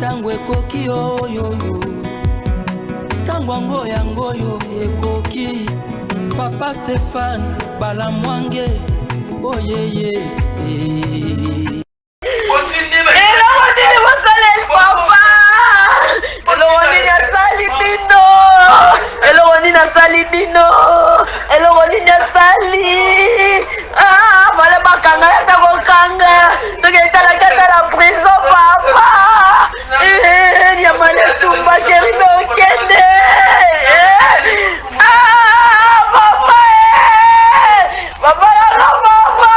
tango ekoki oyoyo tango yango yo ekoki Papa Stéphane Balamwange oyeye Salibino, Elorina Sali, voilà ma kanga, ta kanga, tu es à la prison, papa. Il y a mal tout ma chérie, non, Kende. Papa, papa, papa,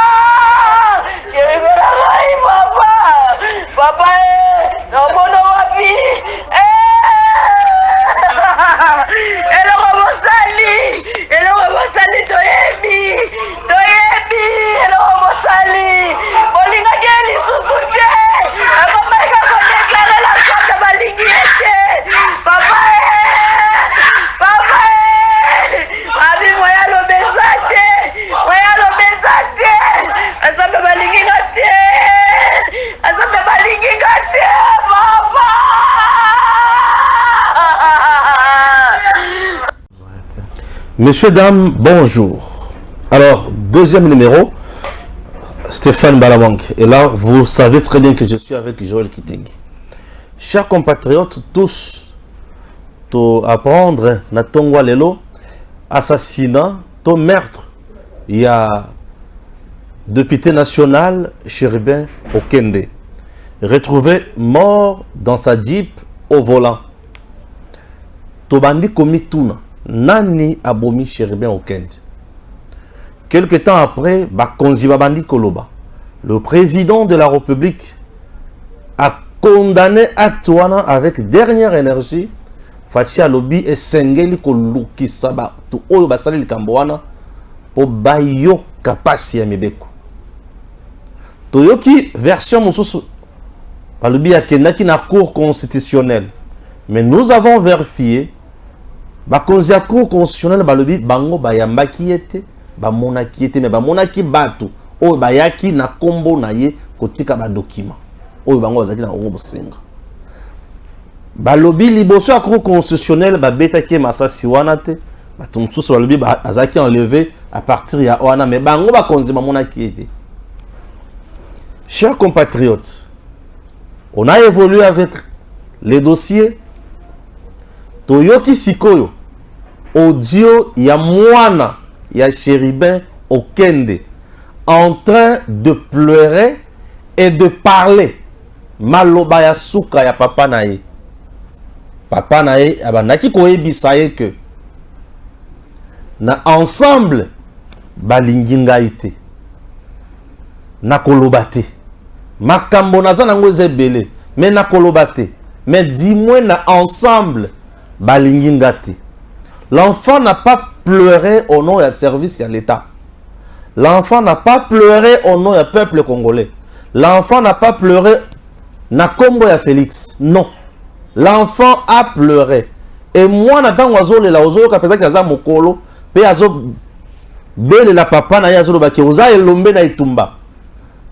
chérie, papa, papa, non, mon wapi. Messieurs, dames, bonjour. Alors, deuxième numéro, Stéphane Balamwange. Et là, vous savez très bien que je suis avec Joël Kitenge. Chers compatriotes, tous, to apprendre na tongwa lelo, assassinat, to meurtre, il y a député national Chéribin Okende, retrouvé mort dans sa Jeep au volant. To bandi komituna. Nani abomi Chéribin Okende. Quelque temps après, Bakonzi Babandi Koloba, le président de la République, a condamné Atouana avec dernière énergie. Fatia Lobi et Sengeli Koluki Saba, tout Oyo Basali Likambouana, pour Bayo Kapasi Amebeko. Toyoki, version Moussous, Balobi Akenaki na cour constitutionnelle. Mais nous avons vérifié. Bakonzi ya cour constitutionnelle balobi bango bayambaki ete bamonaki ete mais bamonaki bato oyo bayaki na kombo na ye kotika ba document oyo bango bazaki na ongo bosenga balobi liboso ya cour constitutionnelle babetaki masasi wana te bato mosusu balobi azaki enlevé à partir ya wana mais bango bakonzi bamonaki ete. Chers compatriotes, on a évolué avec les dossiers. Toyoki Sikoyo, audio ya mwana ya Chéribin Okende en train de pleurer et de parler. Maloba ya suka ya papa nae. Papa nae abandaki koyebisa ye que na ensemble balingi ngai te. Na koloba te. Makambo naza nango ezebele mais na koloba te. Mais dis-moi na ensemble balingi ngati. L'enfant n'a pas pleuré au nom du service de l'État. L'enfant n'a pas pleuré au nom du peuple congolais. L'enfant n'a pas pleuré na kombo ya Félix. Non. L'enfant a pleuré. Et moi, n'attends oiseau le la oiseau kapeza kaza mokolo pe azo bele la papa na yazo ba oza elombe na itumba.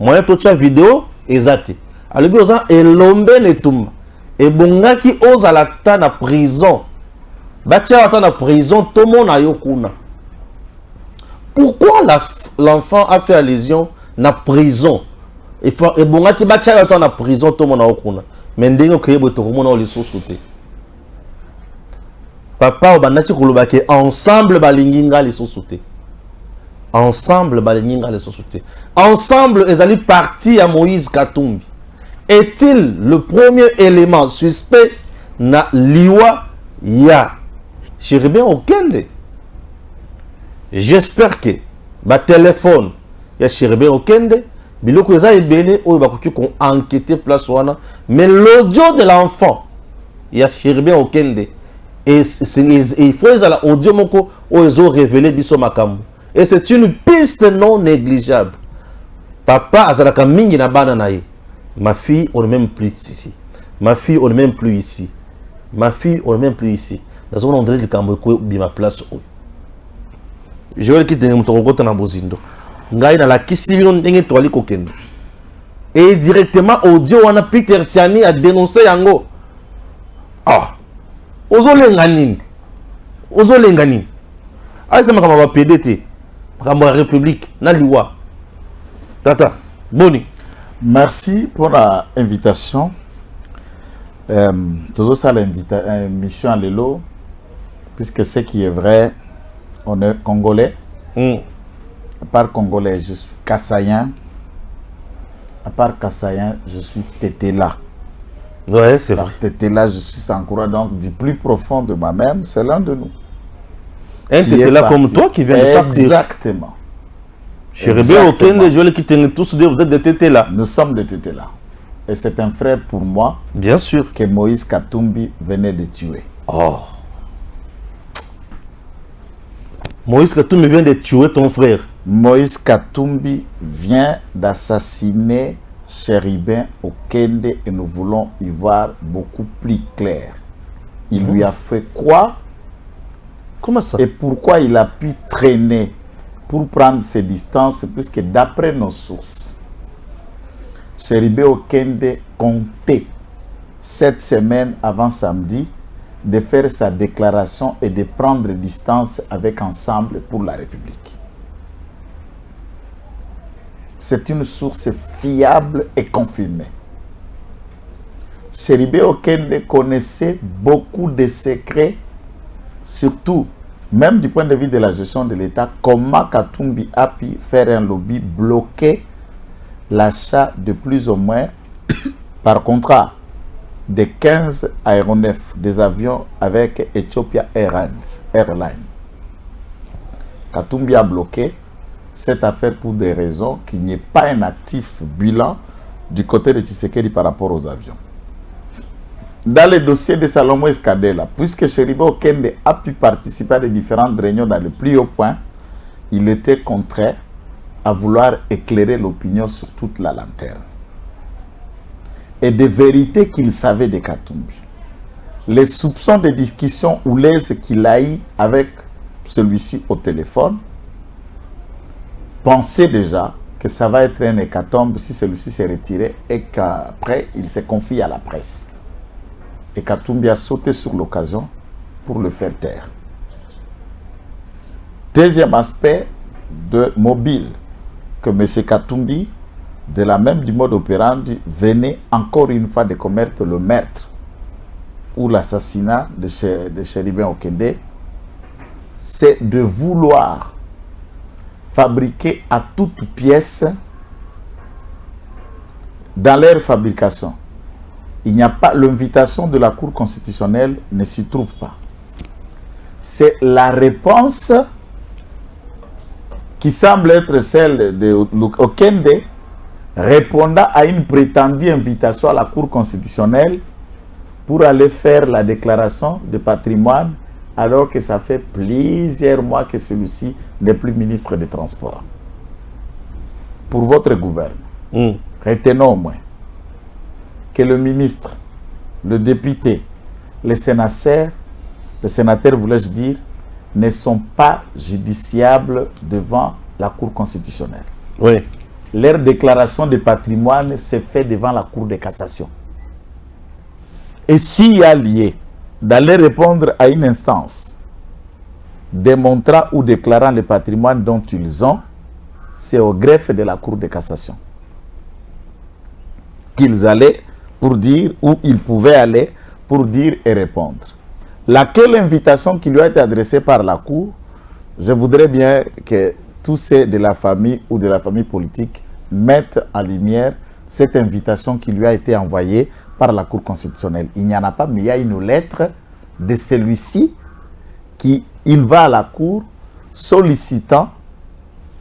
Moi to cha vidéo ezati. Alobi oza elombe na itumba. Et bongaki oza la ta na prison. Batia la na prison tout le monde a yokuna. Pourquoi l'enfant a fait allusion na prison? Et bongaki batia la ta na prison tout le monde a yokuna. Mais ndenge ko yebo to komona oli sosoute. Papa obandaki kolobake ensemble balingi ngali sosoute. Ensemble balingi ngali sosoute. Ensemble ezali parti à Moïse Katumbi. Est-il le premier élément suspect na liwa ya Chéribin Okende? J'espère que ba téléphone ya Chéribin Okende biloko eza ebele oyo bakoki ko enquêter place wana, mais l'audio de l'enfant ya Chéribin Okende et il faut la audio moko oyo révéler biso makambo et c'est une piste non négligeable. Papa azalaka mingi na bana na ye. Ma fille, on n'est même plus ici. Ma fille, on n'est même plus ici. Ma fille, on n'est même plus ici. Nous avons entendu que ma place. Je vais quitter mon tour na bozindo. Ngai na la kisibino ndenge toali kokendo. Et directement, audio, on a Peter Tiani a dénoncé Yango. Ah, Ozo Lenganin. Ozo Lenganin. Ah, c'est ma PDT. Ma République. Naliwa. Tata, Boni. Merci pour l'invitation. Toujours ça l'émission à l'élo, puisque ce qui est vrai, on est congolais. À part congolais, je suis kassaïen. À part kassaïen, je suis tétéla. Ouais, c'est vrai. Tétéla, je suis Sankoura, donc du plus profond de moi-même, c'est l'un de nous. Un tétéla comme toi qui vient de partir. Exactement. Chéribé, aucun des gens qui tiennent tous deux, vous êtes des tétéla. Nous sommes des tétéla. Et c'est un frère pour moi. Bien sûr. Que Moïse Katumbi venait de tuer. Oh. Moïse Katumbi vient de tuer ton frère. Moïse Katumbi vient d'assassiner Chéribin Okende et nous voulons y voir beaucoup plus clair. Il lui a fait quoi? Comment ça? Et pourquoi il a pu traîner pour prendre ses distances, puisque d'après nos sources, Chéribin Okende comptait 7 semaines avant samedi de faire sa déclaration et de prendre distance avec Ensemble pour la République. C'est une source fiable et confirmée. Chéribin Okende connaissait beaucoup de secrets, surtout, même du point de vue de la gestion de l'État, comment Katumbi a pu faire un lobby bloqué l'achat de plus ou moins, par contrat, de 15 aéronefs, des avions avec Ethiopia Airlines. Katumbi a bloqué cette affaire pour des raisons qu'il n'y ait pas un actif bilan du côté de Tshisekedi par rapport aux avions. Dans le dossier de Salomon Escadela, puisque Chéribin Okende a pu participer à des différentes réunions dans le plus haut point, il était contraint à vouloir éclairer l'opinion sur toute la lanterne. Et des vérités qu'il savait de Katumbi. Les soupçons de discussion houleuses qu'il a eu avec celui-ci au téléphone, pensait déjà que ça va être un hécatombe si celui-ci s'est retiré et qu'après il se confie à la presse. Et Katumbi a sauté sur l'occasion pour le faire taire. Deuxième aspect de mobile, que M. Katumbi, de la même du mode opérandi, venait encore une fois de commettre le meurtre ou l'assassinat de Chéribin Okende, c'est de vouloir fabriquer à toute pièce dans leur fabrication. Il n'y a pas l'invitation de la Cour constitutionnelle ne s'y trouve pas. C'est la réponse qui semble être celle de Okende répondant à une prétendue invitation à la Cour constitutionnelle pour aller faire la déclaration de patrimoine alors que ça fait plusieurs mois que celui-ci n'est plus ministre des Transports. Pour votre gouvernement, retenons au moins que le ministre, le député, les sénateurs, voulais-je dire, ne sont pas judiciables devant la Cour constitutionnelle. Oui. Leur déclaration de patrimoine s'est faite devant la Cour de cassation. Et s'il y a lié d'aller répondre à une instance démontrant ou déclarant le patrimoine dont ils ont, c'est au greffe de la Cour de cassation qu'ils allaient pour dire, où ils pouvaient aller pour dire et répondre. Laquelle invitation qui lui a été adressée par la Cour, je voudrais bien que tous ceux de la famille ou de la famille politique mettent en lumière cette invitation qui lui a été envoyée par la Cour constitutionnelle. Il n'y en a pas, mais il y a une lettre de celui-ci qui, il va à la Cour sollicitant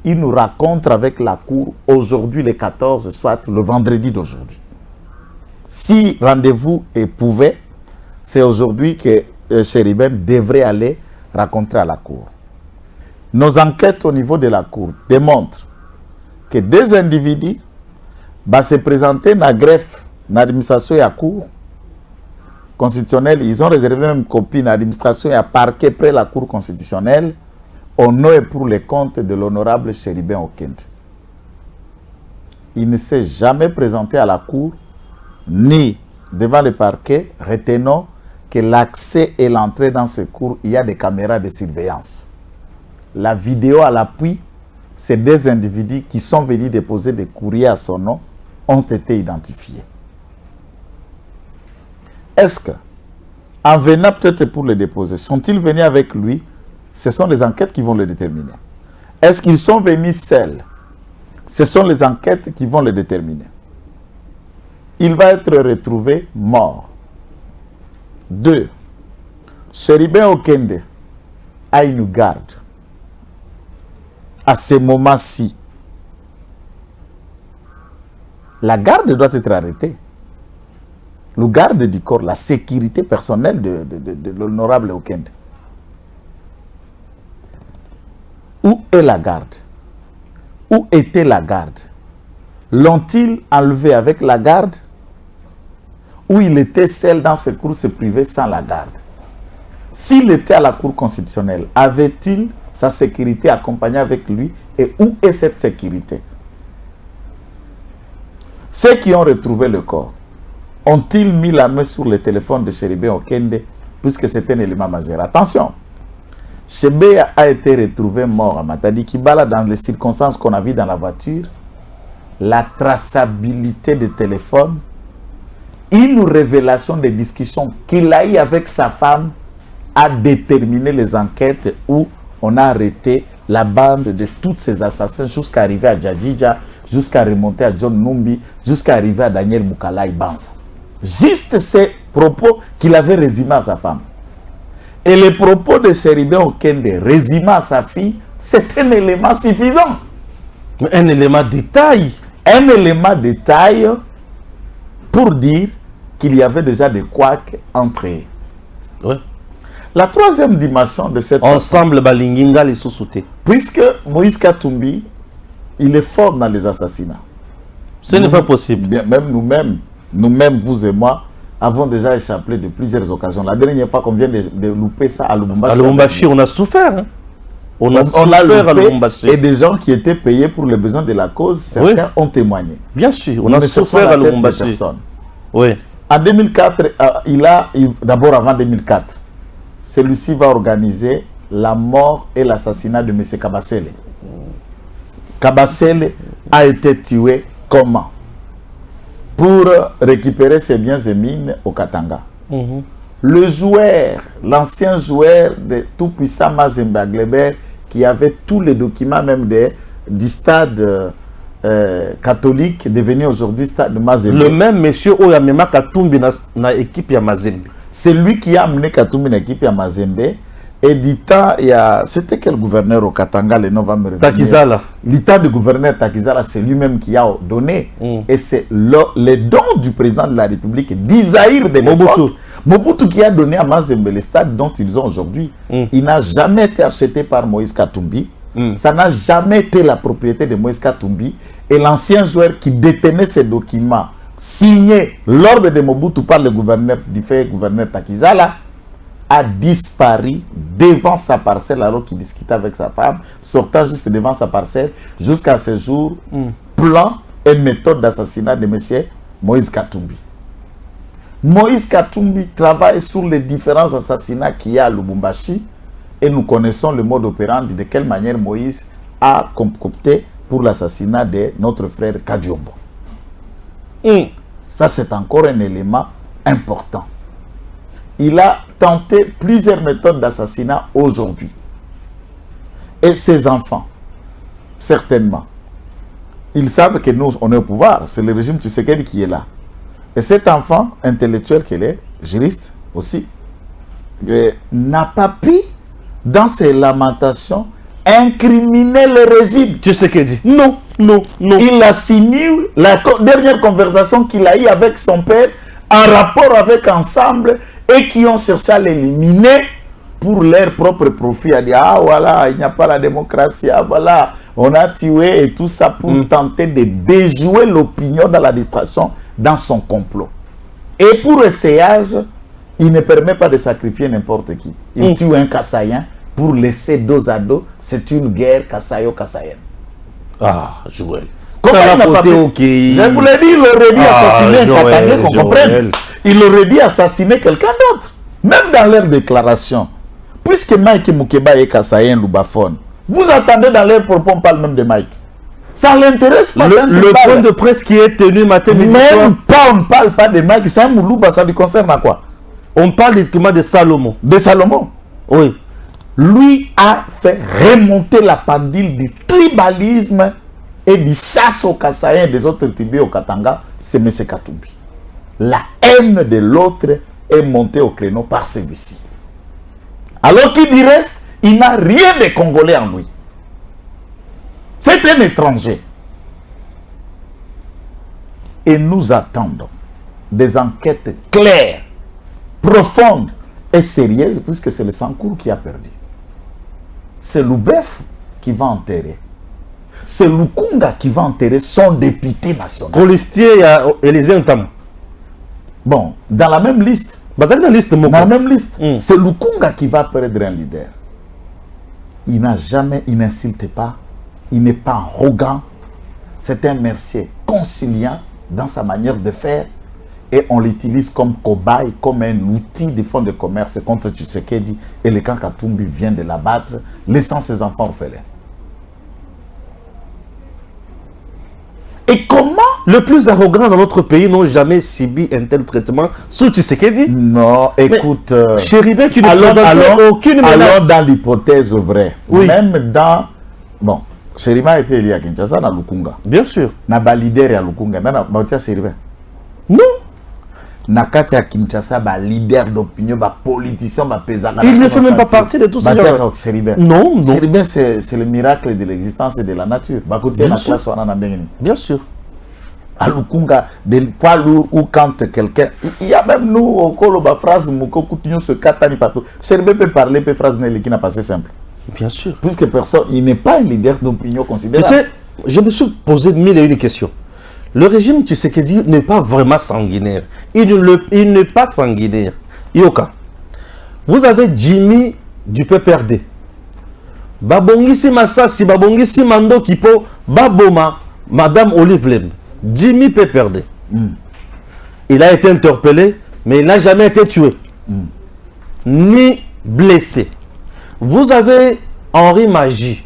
une rencontre avec la Cour aujourd'hui le 14, soit le vendredi d'aujourd'hui. Si rendez-vous est prouvé, c'est aujourd'hui que Chéribin devrait aller rencontrer à la Cour. Nos enquêtes au niveau de la Cour démontrent que des individus vont se présenter dans la greffe, dans l'administration et à la Cour constitutionnelle. Ils ont réservé même une copie dans l'administration et à parquet près de la Cour constitutionnelle au nom et pour les comptes de l'honorable Chéribin Okende. il ne s'est jamais présenté à la cour ni devant le parquet, retenons que l'accès et l'entrée dans ce cours, il y a des caméras de surveillance. La vidéo à l'appui, ces deux individus qui sont venus déposer des courriers à son nom ont été identifiés. Est-ce que, en venant peut-être pour le déposer, sont-ils venus avec lui? Ce sont les enquêtes qui vont le déterminer. Est-ce qu'ils sont venus seuls? Ce sont les enquêtes qui vont le déterminer. Il va être retrouvé mort. 2. Chéribin Okende a une garde. À ce moment-ci, la garde doit être arrêtée. Le garde du corps, la sécurité personnelle de l'honorable Okende. Où est la garde? Où était la garde? L'ont-ils enlevé avec la garde? Ou il était seul dans ses courses privées sans la garde? S'il était à la Cour constitutionnelle, avait-il sa sécurité accompagnée avec lui? Et où est cette sécurité? Ceux qui ont retrouvé le corps, ont-ils mis la main sur le téléphone de Chéribin Okende, puisque c'est un élément majeur? Attention, Chéribin a été retrouvé mort à Matadi Kibala dans les circonstances qu'on a vues dans la voiture. La traçabilité du téléphone, une révélation des discussions qu'il a eues avec sa femme a déterminé les enquêtes où on a arrêté la bande de tous ces assassins jusqu'à arriver à Djadjidja, jusqu'à remonter à John Numbi, jusqu'à arriver à Daniel Moukalai Banza. Juste ces propos qu'il avait résumés à sa femme. Et les propos de Chéribin Okende résumés à sa fille, c'est un élément suffisant. Mais un élément de taille. Un élément de taille pour dire qu'il y avait déjà des couacs entre eux. Ouais. La troisième dimension de cette ensemble balinginga les sous-soutés. Puisque Moïse Katumbi, il est fort dans les assassinats. Ce n'est pas possible. Bien, même nous-mêmes, vous et moi, avons déjà échappé de plusieurs occasions. La dernière fois qu'on vient de louper ça à Lubumbashi. À Lubumbashi, on a souffert. Hein? On a souffert à Lubumbashi. Et des gens qui étaient payés pour les besoins de la cause, certains ont témoigné. Bien sûr, on a souffert à Lubumbashi. Oui. En 2004, d'abord avant 2004, celui-ci va organiser la mort et l'assassinat de M. Kabasele. Kabasele a été tué comment? Pour récupérer ses biens et mines au Katanga. Le joueur, l'ancien joueur de tout-puissant Mazembe Aglebert, qui avait tous les documents même du stade catholique, devenu aujourd'hui stade de Mazembe. Le même monsieur Oyamema Katumbi na équipe ya Mazembe. C'est lui qui a amené Katumbi dans l'équipe à Mazembe. Et du temps, c'était quel gouverneur au Katanga, le nom va me revenir. Takizala. L'état du gouverneur Takizala, c'est lui-même qui a donné. Et c'est le don du président de la République, d'Isaïr de l'époque. Mobutu qui a donné à Mazembe le stade dont ils ont aujourd'hui. Il n'a jamais été acheté par Moïse Katumbi. Ça n'a jamais été la propriété de Moïse Katumbi. Et l'ancien joueur qui détenait ces documents, signé l'ordre de Mobutu par le gouverneur, du fait gouverneur Takizala, a disparu devant sa parcelle alors qu'il discutait avec sa femme, sortant juste devant sa parcelle, jusqu'à ce jour, plan et méthode d'assassinat de M. Moïse Katumbi. Moïse Katumbi travaille sur les différents assassinats qu'il y a à Lubumbashi et nous connaissons le mode opérandi de quelle manière Moïse a concocté pour l'assassinat de notre frère Kadiombo. Ça, c'est encore un élément important. Il a tenté plusieurs méthodes d'assassinat aujourd'hui. Et ses enfants, certainement, ils savent que nous, on est au pouvoir. C'est le régime Tshisekedi qui est là. Et cet enfant intellectuel qu'il est, juriste aussi, n'a pas pu, dans ses lamentations, incriminer le régime. Tshisekedi. Non, non, non. Il a signé la dernière conversation qu'il a eue avec son père en rapport avec Ensemble et qui ont cherché à l'éliminer pour leur propre profit. À dire, ah voilà, il n'y a pas la démocratie, ah voilà, on a tué et tout ça pour tenter de déjouer l'opinion dans la distraction dans son complot. Et pour essayage, il ne permet pas de sacrifier n'importe qui. Il tue un Kassaïen pour laisser dos à dos. C'est une guerre Kassayo-Kassaïenne. Ah, Joël. Comment il n'a pas pu? Je vous l'ai dit, il aurait dit assassiner un Katangais, qu'on comprenne. Il aurait dit assassiner quelqu'un d'autre. Même dans leur déclaration. Puisque Mike Moukeba est Kassayen Loubaphone, vous attendez dans leur propos, on parle même de Mike. Ça l'intéresse pas. Le point de presse qui est tenu matin, même pas, on ne parle pas de Mike, c'est un Moulouba, ça lui concerne à quoi? On parle uniquement de Salomon. De Salomon? Oui. Lui a fait remonter la pendule du tribalisme et du chasse aux Kassaïens des autres tribus au Katanga, c'est M. Katumbi. La haine de l'autre est montée au créneau par celui-ci. Alors qu'il y reste, il n'a rien de Congolais en lui. C'est un étranger. Et nous attendons des enquêtes claires, profondes et sérieuses, puisque c'est le Sankour qui a perdu. C'est Loubef qui va enterrer. C'est Lukunga qui va enterrer son député national. Colistier et Élisée Ntam. Bon, dans la même liste. Dans la même liste. C'est Lukunga qui va perdre un leader. Il n'a jamais, il n'insulte pas. Il n'est pas arrogant. C'est un mercier conciliant dans sa manière de faire. Et on l'utilise comme cobaye, comme un outil de fonds de commerce contre Tshisekedi. Et le camp Katumbi vient de l'abattre, laissant ses enfants orphelins. Et comment le plus arrogant dans notre pays n'ont jamais subi un tel traitement sous Tshisekedi? Non, écoute... Chéribin qui ne présentait aucune menace. Alors dans l'hypothèse vraie, oui. Même dans... Bon, Chéribin a été élu à Kinshasa, dans Lukunga. Bien sûr. Na leader à Lukunga, dans Chéribin. Non. Nakati à Kinshasa, ba leader d'opinion, ba politicien, ba pesant. Il ne fait même pas partie de tout ça. Non, non. Chéribin, c'est le miracle de l'existence et de la nature. Bien sûr. À Lukunga, des poids lourds ou quand quelqu'un... Il y a même nous, au Koloba, phrase, Mouko, Coutinho, se katani partout. Chéribin peut parler, peut phrase qui n'a pas assez simple. Bien sûr. Puisque personne, il n'est pas un leader d'opinion considérable. Tu sais, je me suis posé mille et une questions. Le régime Tshisekedi n'est pas vraiment sanguinaire. Il n'est pas sanguinaire. Yoka, vous avez Jimmy du PPRD. Babongisi Massassi, Babongisi Mando Kipo, Baboma, Madame Olive Lem. Jimmy PPRD. Il a été interpellé, mais il n'a jamais été tué. Ni blessé. Vous avez Henri Magie.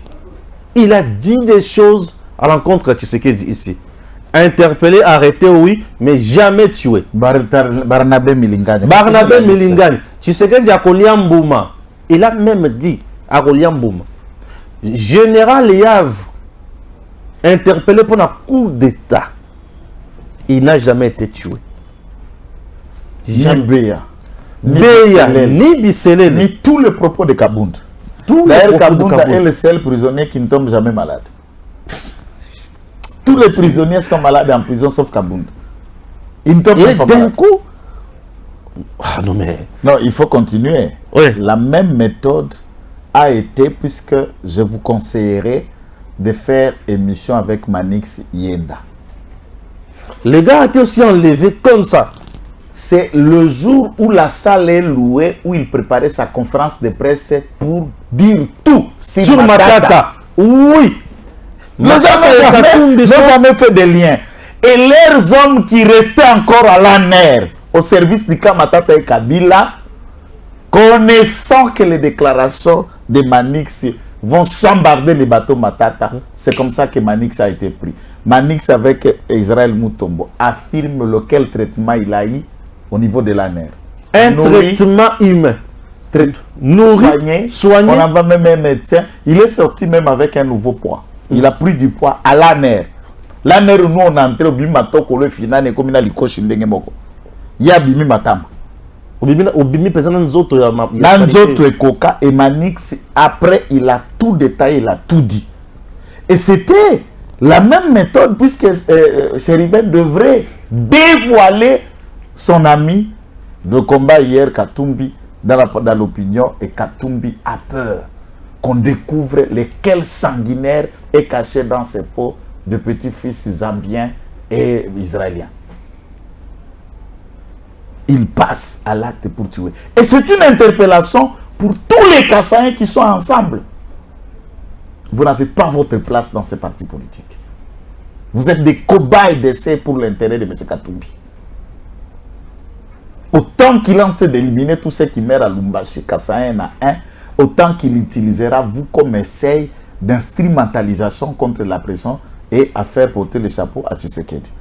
Il a dit des choses à l'encontre de Tshisekedi ici. Interpellé, arrêté, oui, mais jamais tué. Barnabé Milingani. Barnabé Milingani. Tshisekedi a Koliambouma. Il a même dit à Koliambouma. Général Yav, interpellé pour un coup d'État. Il n'a jamais été tué. Jamais. Ni Bisselel. Ni tous les propos de Kabound. D'ailleurs, Kabound est le seul prisonnier qui ne tombe jamais malade. Tous les prisonniers sont malades en prison, sauf Kabound. Ils ne tombent pas malades. D'un coup... Ah non mais... Non, il faut continuer. Oui. La même méthode a été, puisque je vous conseillerais de faire émission avec Manix Yenda. Les gars ont été aussi enlevés comme ça. C'est le jour où la salle est louée, où il préparait sa conférence de presse pour dire tout sur Matata. Oui. Nous avons jamais fait des liens. Et leurs hommes qui restaient encore à la mer, au service du camp Matata et Kabila, connaissant que les déclarations de Manix vont chambarder les bateaux Matata, c'est comme ça que Manix a été pris. Manix avec Israël Moutombo affirme lequel traitement il a eu au niveau de la mer. Traitement humain. Nourri, soigné. On en va même un médecin. Il est sorti même avec un nouveau poids. Il a pris du poids à la mer. La mer où nous on est entré au bimato le final et comme il a l'ikoshi ndenge il y a bimi matam. Au bimi pesant nzoto ya nzoto et coca et Manix après il a tout détaillé, il a tout dit. Et c'était la même méthode puisque Chéribin devrait dévoiler son ami de combat hier Katumbi dans l'opinion et Katumbi a peur qu'on découvre lequel sanguinaire est caché dans ses peaux de petits-fils zambiens et israéliens. Il passe à l'acte pour tuer. Et c'est une interpellation pour tous les Kassaïens qui sont ensemble. Vous n'avez pas votre place dans ces partis politiques. Vous êtes des cobayes d'essai pour l'intérêt de M. Katumbi. Autant qu'il est en train d'éliminer tous ceux qui meurent à Lumbashi, Kassaïen à un, autant qu'il utilisera vous comme essai d'instrumentalisation contre la pression et à faire porter le chapeau à Tshisekedi.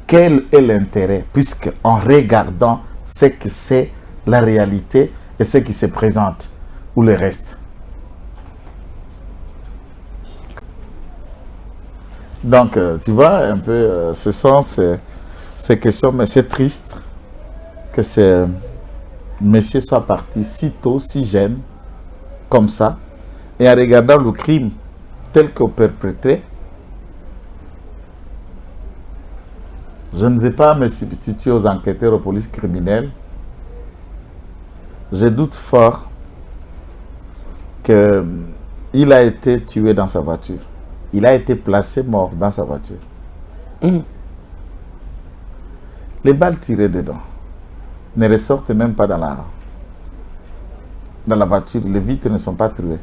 Quel est l'intérêt, puisque en regardant ce que c'est la réalité et ce qui se présente, ou le reste. Donc, tu vois, un peu, ce sont ces questions, mais c'est triste que ce monsieur soit parti si tôt, si jeune, comme ça, et en regardant le crime tel que perpétré, je ne vais pas me substituer aux enquêteurs, aux polices criminelles. Je doute fort qu'il a été tué dans sa voiture. Il a été placé mort dans sa voiture. Les balles tirées dedans ne ressortent même pas dans la voiture. Les vitres ne sont pas trouées.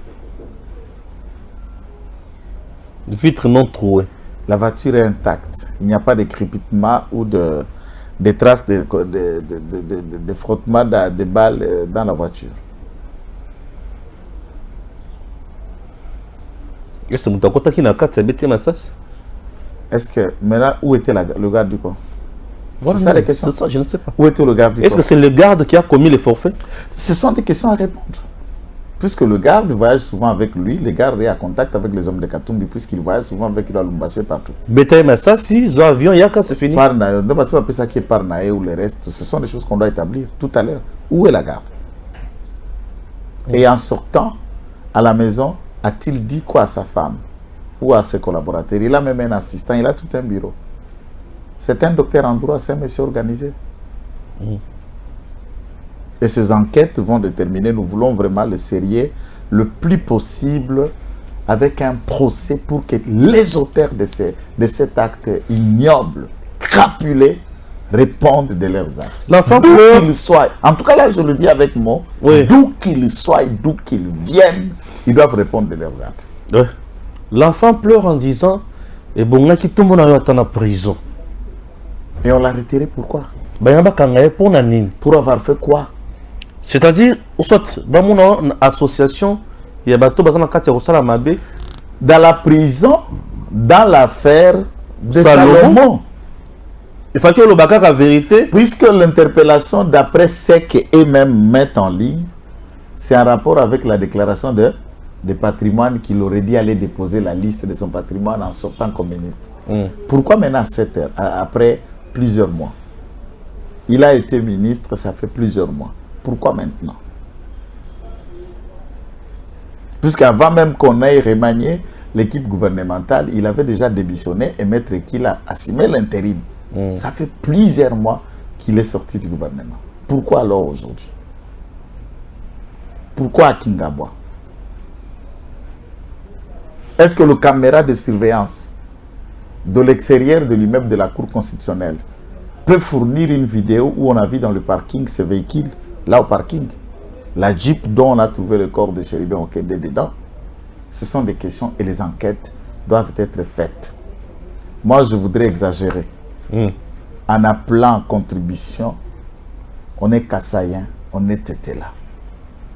Les vitres non trouées. La voiture est intacte. Il n'y a pas de crépitement ou de traces de frottement de balles dans la voiture. Est-ce que maintenant, où était le garde du corps? Voilà, c'est ça les questions. C'est ça, je ne sais pas. Où était le garde du corps? Est-ce que c'est le garde qui a commis les forfaits? Ce sont des questions à répondre. Puisque le garde voyage souvent avec lui, le garde est en contact avec les hommes de Katumbi, puisqu'il voyage souvent avec lui à Lumbashi partout. Bétail, ça, si, ils ont avion, il y a qu'à se finir. Parnaï, on ne va pas ça qui est Parnaï ou le reste. Ce sont des choses qu'on doit établir tout à l'heure. Où est la garde? Et en sortant à la maison, a-t-il dit quoi à sa femme ou à ses collaborateurs? Il a même un assistant, il a tout un bureau. C'est un docteur en droit, c'est un monsieur organisé. Et ces enquêtes vont déterminer, nous voulons vraiment le sérieux le plus possible avec un procès pour que les auteurs de cet acte ignoble, crapulé, répondent de leurs actes. L'enfant d'où pleure. qu'il soit, en tout cas là je le dis avec mots, Oui. d'où qu'ils soient, d'où qu'ils viennent, ils doivent répondre de leurs actes. Ouais. L'enfant pleure en disant et bon, qui tombe dans prison. Et on l'a retiré pourquoi? Pour avoir fait quoi? C'est-à-dire, soit dans mon association, il y a dans la prison, dans l'affaire de Salomon. Il faut que le bac la vérité. Puisque l'interpellation, d'après ce qu'eux-mêmes mettent en ligne, c'est en rapport avec la déclaration de patrimoine qu'il aurait dit aller déposer la liste de son patrimoine en sortant comme ministre. Pourquoi maintenant à 7 heures, après plusieurs mois? Il a été ministre, ça fait plusieurs mois. Pourquoi maintenant? Puisqu'avant même qu'on ait remanié l'équipe gouvernementale, il avait déjà démissionné et Maître Qu'il a assumé l'intérim. Ça fait plusieurs mois qu'il est sorti du gouvernement. Pourquoi alors aujourd'hui? Pourquoi à Kingabwa? Est-ce que le caméra de surveillance de l'extérieur de l'immeuble de la Cour constitutionnelle peut fournir une vidéo où on a vu dans le parking ce véhicule, là au parking, la Jeep dont on a trouvé le corps de Chéribin Okende dedans? Ce sont des questions et les enquêtes doivent être faites. Moi, je voudrais exagérer. En appelant en contribution, on est Kassaïen, on est Tétéla.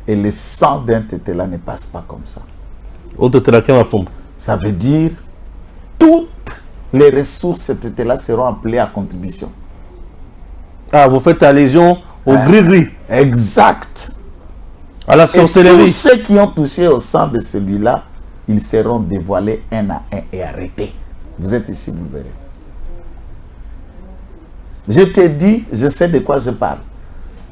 Et le sang d'un Tétéla ne passe pas comme ça. Ça veut dire toutes les ressources Tétéla seront appelées à contribution. Ah, vous faites allusion au gris-gris. Exact. À la sorcellerie. Tous ceux qui ont touché au sang de celui-là, ils seront dévoilés un à un et arrêtés. Vous êtes ici, vous verrez. Je t'ai dit, je sais de quoi je parle.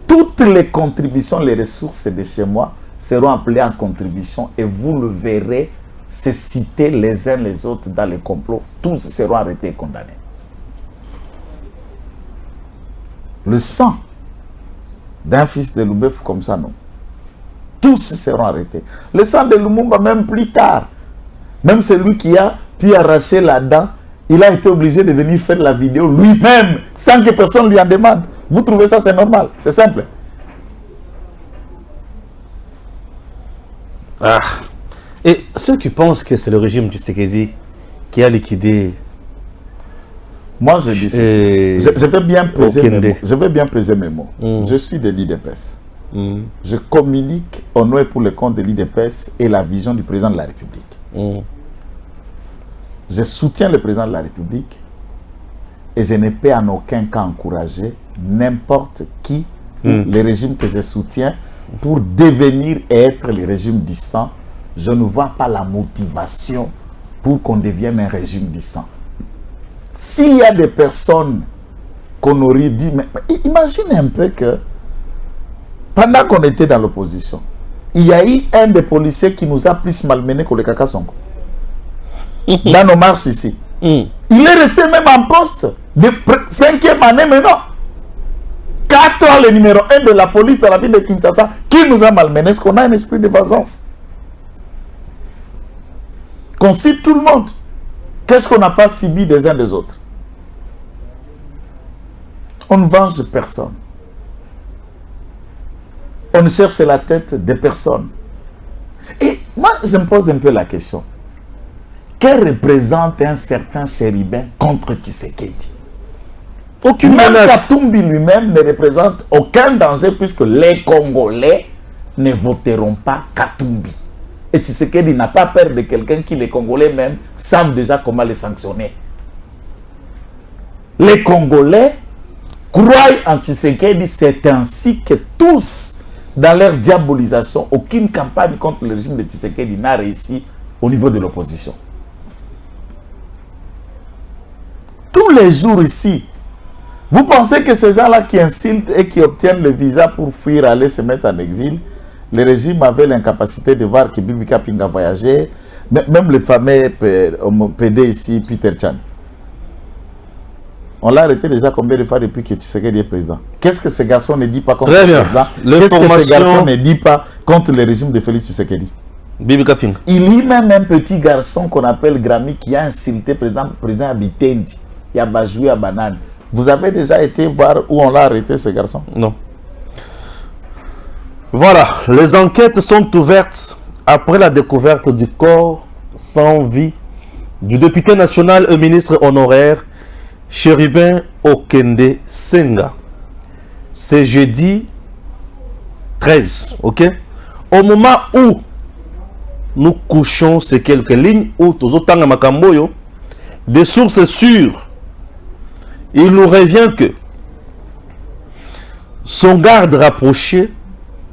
Toutes les contributions, les ressources de chez moi seront appelées en contribution et vous le verrez se citer les uns les autres dans les complots. Tous seront arrêtés et condamnés. Le sang d'un fils de Loubeuf comme ça, non. Tous seront arrêtés. Le sang de Lumumba, même plus tard, même celui qui a pu arracher la dent, il a été obligé de venir faire la vidéo lui-même, sans que personne lui en demande. Vous trouvez ça, c'est normal? C'est simple. Ah. Et ceux qui pensent que c'est le régime Tshisekedi qui a liquidé Moi, je dis ceci. Je vais bien peser mes mots. Je vais bien peser mes mots. Je suis de l'IDPS. Je communique au nom et pour le compte de l'IDPS et la vision du président de la République. Je soutiens le président de la République et je ne peux en aucun cas encourager n'importe qui, les régimes que je soutiens, pour devenir et être les régimes distants. Je ne vois pas la motivation pour qu'on devienne un régime distant. S'il y a des personnes qu'on aurait dit, mais imagine un peu que pendant qu'on était dans l'opposition, il y a eu un des policiers qui nous a plus malmenés que le Kaka Sonko. Dans nos marches ici. Il est resté même en poste de 5e année maintenant. 4 ans le numéro 1 de la police de la ville de Kinshasa qui nous a malmenés. Est-ce qu'on a un esprit de vengeance? Qu'on cite tout le monde. Qu'est-ce qu'on n'a pas subi des uns des autres? On ne venge personne. On ne cherche la tête de personne. Et moi, je me pose un peu la question. Que représente un certain chérubin contre Tshisekedi? Aucune Même menace. Katumbi lui-même ne représente aucun danger puisque les Congolais ne voteront pas Katumbi. Et Tshisekedi n'a pas peur de quelqu'un qui, les Congolais même, savent déjà comment les sanctionner. Les Congolais croient en Tshisekedi, c'est ainsi que tous, dans leur diabolisation, aucune campagne contre le régime de Tshisekedi n'a réussi au niveau de l'opposition. Tous les jours ici, vous pensez que ces gens-là qui insultent et qui obtiennent le visa pour fuir, aller se mettre en exil, le régime avait l'incapacité de voir que Bibi Kaping a voyagé, même le fameux PD ici, Peter Chan. On l'a arrêté déjà combien de fois depuis que Tshisekedi est président? Qu'est-ce que ce garçon ne dit pas contre le président? Qu'est-ce que ce garçon ne dit pas contre le régime de Félix Tshisekedi? Bibi Kaping. Il y a même un petit garçon qu'on appelle Grammy qui a insulté le président Abitendi. Il y a Bajoui à Banane. Vous avez déjà été voir où on l'a arrêté, ce garçon? Non. Voilà, les enquêtes sont ouvertes après la découverte du corps sans vie du député national et ministre honoraire Chérubin Okende Senga. C'est jeudi 13, ok? Au moment où nous couchons ces quelques lignes, où Tozotanga Makamboyo, des sources sûres, il nous revient que son garde rapproché,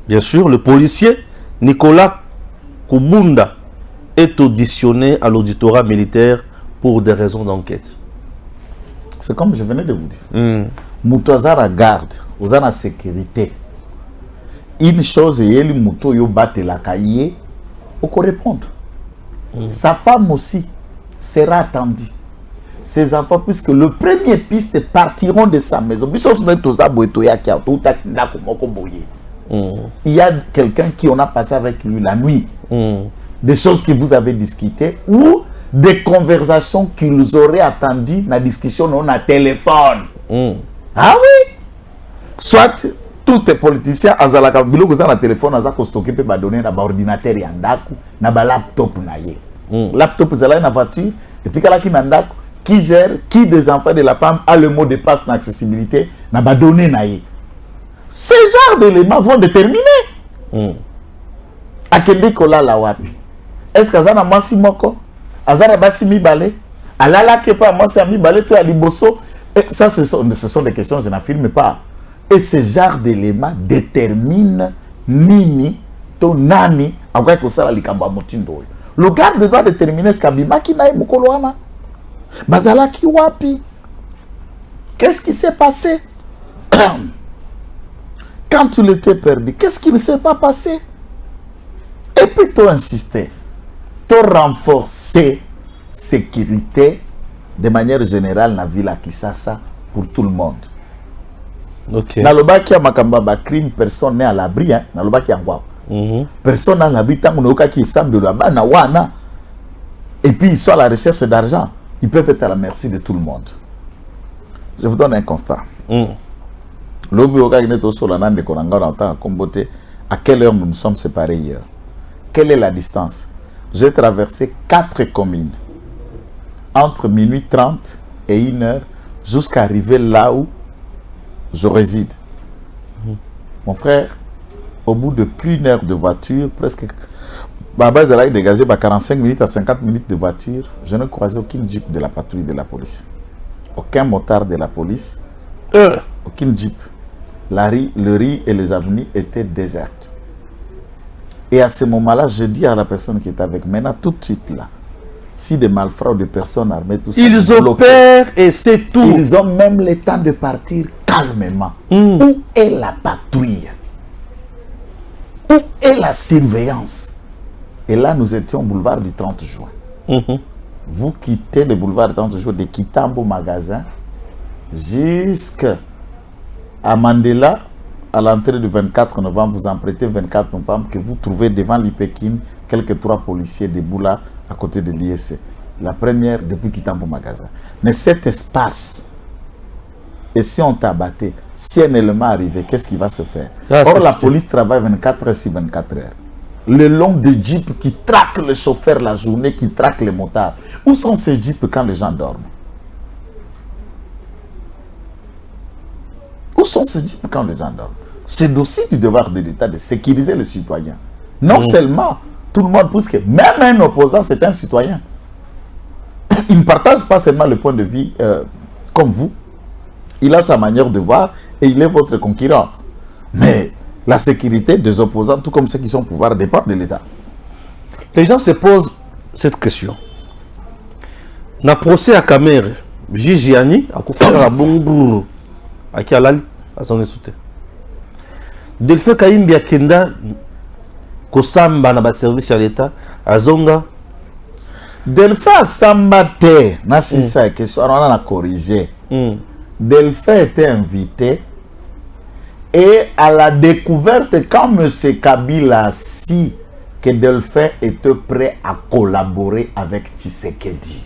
bien sûr, le policier Nicolas Kubunda, est auditionné à l'auditorat militaire pour des raisons d'enquête. C'est comme je venais de vous dire. Moutouazara garde, vous avez la sécurité. Une chose est que Moutou yo batte la cahier, on peut répondre. Sa femme aussi sera attendue. Ses enfants, puisque le premier piste partiront de sa maison. Il y a quelqu'un qui on a passé avec lui la nuit. Des choses que vous avez discutées ou des conversations qu'ils auraient attendues dans la discussion on a téléphone. Ah oui! Soit tous les politiciens, azalaka biloko za na téléphone azako stocker pe ba donner na ba ordinateur ya ndaku na ba laptop na ye. Laptop zala na voiture, etikala ki na ndaku qui gère, qui des enfants de la femme a le mot de passe dans l'accessibilité, n'a pas donné naïe. Ces genres d'éléments vont déterminer. Akende kola la wapi. Est-ce que Azana Masi Moko, Azana Basi Mibale, Alala Kepa Masi Mibale, tu as liboso. Ça, ce sont des questions, je n'affirme pas. Et ce genre d'éléments détermine Nini, ton Nani, après que ça, le garde doit déterminer ce qu'Abima qui n'a pas Bazalaki wapi? Qu'est-ce qui s'est passé? Quand tu l'étais perdu, qu'est-ce qui ne s'est pas passé? Et puis tu insister, tu renforcer sécurité de manière générale dans la ville à Kisasa pour tout le monde. Ok. Dans le bas qui a makamba crime, personne n'est à l'abri. Dans le bas qui a personne n'est à l'abri. Tant qu'on a qui semble de là-bas, na wana. Et puis ils sont à la recherche d'argent. Ils peuvent être à la merci de tout le monde. Je vous donne un constat. À quelle heure nous nous sommes séparés hier? Quelle est la distance? J'ai traversé 4 communes. Entre minuit 30 et 1 heure, jusqu'à arriver là où je réside. Mon frère, au bout de plus d'une heure de voiture, presque... Baba Zalaï dégagé 45 minutes à 50 minutes de voiture, je ne croisais aucune jeep de la patrouille de la police. Aucun motard de la police. Aucune jeep. Le riz et les avenues étaient désertes. Et à ce moment-là, je dis à la personne qui est avec moi, maintenant, tout de suite là, si des malfrats ou des personnes armées, tout ça... Ils opèrent et c'est tout. Ils ont même le temps de partir calmement. Où est la patrouille? Où est la surveillance? Et là, nous étions au boulevard du 30 juin. Vous quittez le boulevard du 30 juin de Kitambo magasin jusqu'à Mandela, à l'entrée du 24 novembre, vous empruntez 24 novembre, que vous trouvez devant l'Ipekin quelques 3 policiers debout là, à côté de l'ISC. La première depuis Kitambo magasin. Mais cet espace, et si on t'abattait, si un élément arrivait, qu'est-ce qui va se faire? Or, la police travaille 24 heures sur 24 heures. Le long de jeeps qui traquent les chauffeurs la journée, qui traquent les motards. Où sont ces jeeps quand les gens dorment? Où sont ces jeeps quand les gens dorment? C'est aussi du devoir de l'État de sécuriser les citoyens. Non seulement tout le monde, puisque même un opposant, c'est un citoyen. Il ne partage pas seulement le point de vue comme vous. Il a sa manière de voir et il est votre concurrent. Mais la sécurité des opposants, tout comme ceux qui sont au pouvoir, dépend de l'État. Les gens se posent cette question. Na procès à Kamere, Gigiani, à Koufara la Bongourou, à Kialali, à son soutien. Delphin Kaimbi Akenda, Kosamba na service à l'État, à Zonga. Delphin Sambate, c'est ça, question, on a corrigé. Delphin était invité et à la découverte, quand M. Kabila si que Delphin était prêt à collaborer avec Tshisekedi,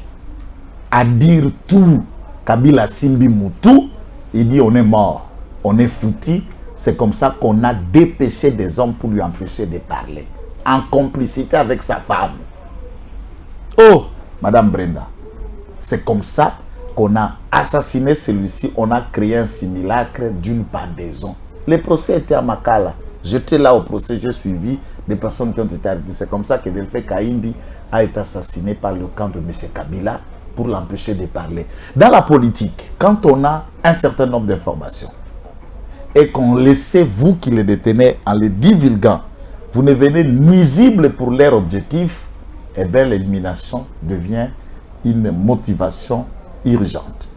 à dire tout, Kabila Simbi Moutou, il dit on est mort, on est foutu. C'est comme ça qu'on a dépêché des hommes pour lui empêcher de parler, en complicité avec sa femme. Oh, Madame Brenda, c'est comme ça qu'on a assassiné celui-ci, on a créé un simulacre d'une pendaison. Le procès était à Makala. J'étais là au procès, j'ai suivi des personnes qui ont été arrêtées. C'est comme ça que Delphin Kaimbi a été assassiné par le camp de M. Kabila pour l'empêcher de parler. Dans la politique, quand on a un certain nombre d'informations et qu'on laissait vous qui les détenez en les divulguant, vous devenez nuisible pour leur objectif, et bien l'élimination devient une motivation urgente.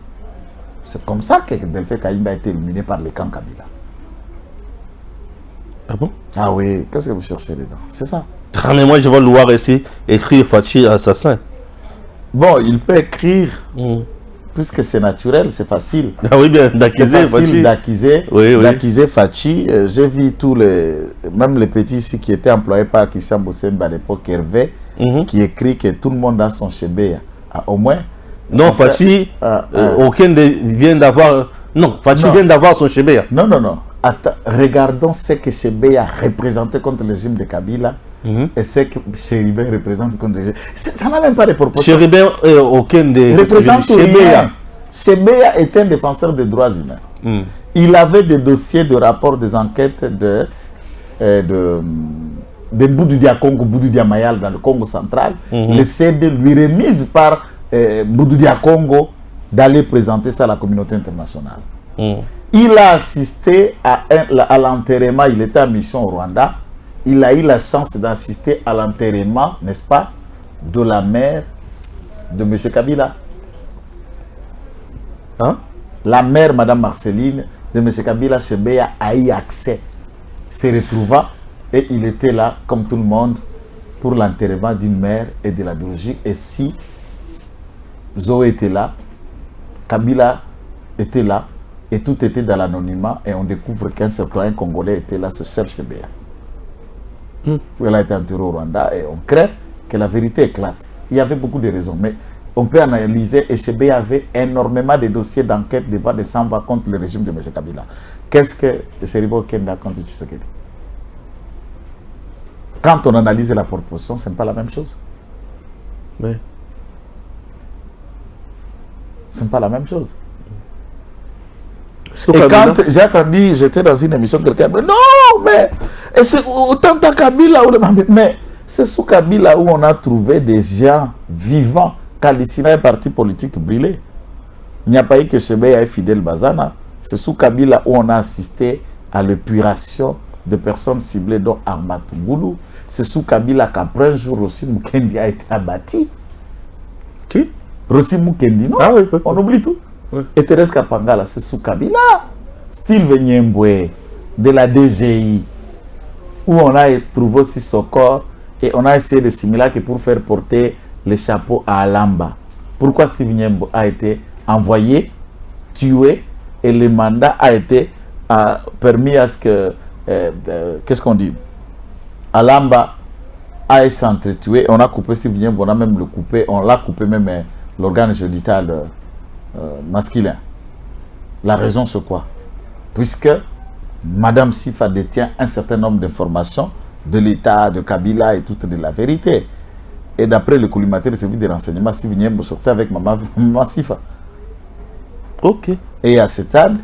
C'est comme ça que Delphin Kaimbi a été éliminé par le camp Kabila. Ah bon? Ah oui, qu'est-ce que vous cherchez dedans? C'est ça. Ah mais moi je vais le voir ici, écrire Fachi assassin. Bon, il peut écrire, puisque c'est naturel, c'est facile. Ah oui, bien, d'accuser Fachi. D'accuser Fachi. J'ai vu tous les, même les petits ici qui étaient employés par Christian Boussemba à l'époque, Hervé, qui écrit que tout le monde a son chébéa. Ah, au moins. Non, Fachi, aucun vient d'avoir. Non, Fachi vient d'avoir son chébéa. Non, non, non. Attends, regardons ce que Chébéa représentait contre le régime de Kabila et ce que Chéribin représente contre le régime. Ça n'a même pas de proportion. Chéribin, aucun des... représente Chébéa. Chébéa est un défenseur des droits humains. Il avait des dossiers de rapport des enquêtes de Boudou Dia Congo, Boudou Dia Mayal dans le Congo central. Les CD lui remise par Boudou Dia Congo d'aller présenter ça à la communauté internationale. Il a assisté à l'enterrement, il était en mission au Rwanda. Il a eu la chance d'assister à l'enterrement, n'est-ce pas, de la mère de M. Kabila. Hein? La mère, Mme Marceline, de M. Kabila, Chébéa a eu accès. Se retrouva et il était là, comme tout le monde, pour l'enterrement d'une mère et de la biologie. Et si Zoé était là, Kabila était là, et tout était dans l'anonymat, et on découvre qu'un citoyen congolais était là, ce cher Chébéa. Elle a été enterrée au Rwanda, et on craint que la vérité éclate. Il y avait beaucoup de raisons, mais on peut analyser, et Chébéa avait énormément de dossiers d'enquête devant des Samba contre le régime de M. Kabila. Qu'est-ce que Seribo Kenda contre Tshisekedi? Quand on analyse la proportion, ce n'est pas la même chose. Oui. Ce n'est pas la même chose. Et quand j'ai attendu, j'étais dans une émission, quelqu'un me dit non, mais c'est autant à Kabila, mais c'est sous Kabila où on a trouvé des gens vivants. Kalissina est parti politique brûlé. Il n'y a pas eu que Chebeya et Fidel Bazana. C'est sous Kabila où on a assisté à l'épuration de personnes ciblées, dont Armat Ngoulou. C'est sous Kabila qu'après un jour, Rossi Mukendi a été abattu. Qui? Rossi Mukendi, non? Ah oui, oui. On oublie tout. Oui. Et Thérèse Kapangala, c'est sous Kabila. Style Venyembwe, de la DGI, où on a trouvé aussi son corps et on a essayé de simuler que pour faire porter les chapeaux à Alamba. Pourquoi Steve Nyembo a été envoyé, tué, et le mandat a été permis à ce que, qu'est-ce qu'on dit, Alamba a été entretué, on a coupé Steve Nyembo, on a même le coupé, on l'a coupé même l'organe génital masculin. La raison c'est quoi? Puisque Madame Sifa détient un certain nombre d'informations de l'État, de Kabila et toute de la vérité. Et d'après le collimateur du service de renseignement, Steve Nyembo sortait avec Maman Sifa. Ok. Et à ce stade,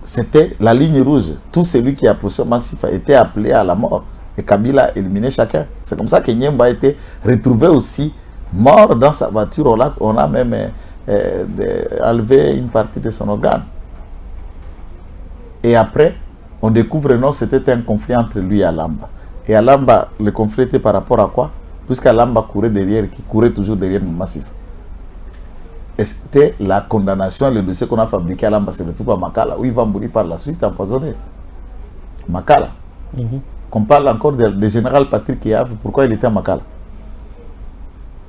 c'était la ligne rouge. Tout celui qui approchait Maman Sifa était appelé à la mort. Et Kabila éliminait chacun. C'est comme ça que Nyembo a été retrouvé aussi mort dans sa voiture. On a même enlevé une partie de son organe. Et après, on découvre non, c'était un conflit entre lui et Alamba. Et Alamba, le conflit était par rapport à quoi? Puisqu'Alamba courait derrière, qui courait toujours derrière Massif. Et c'était la condamnation, le dossier qu'on a fabriqué à Alamba, c'est le truc à Makala, où il va mourir par la suite empoisonné. Makala. Qu'on parle encore de général Patrick Yave, pourquoi il était à Makala?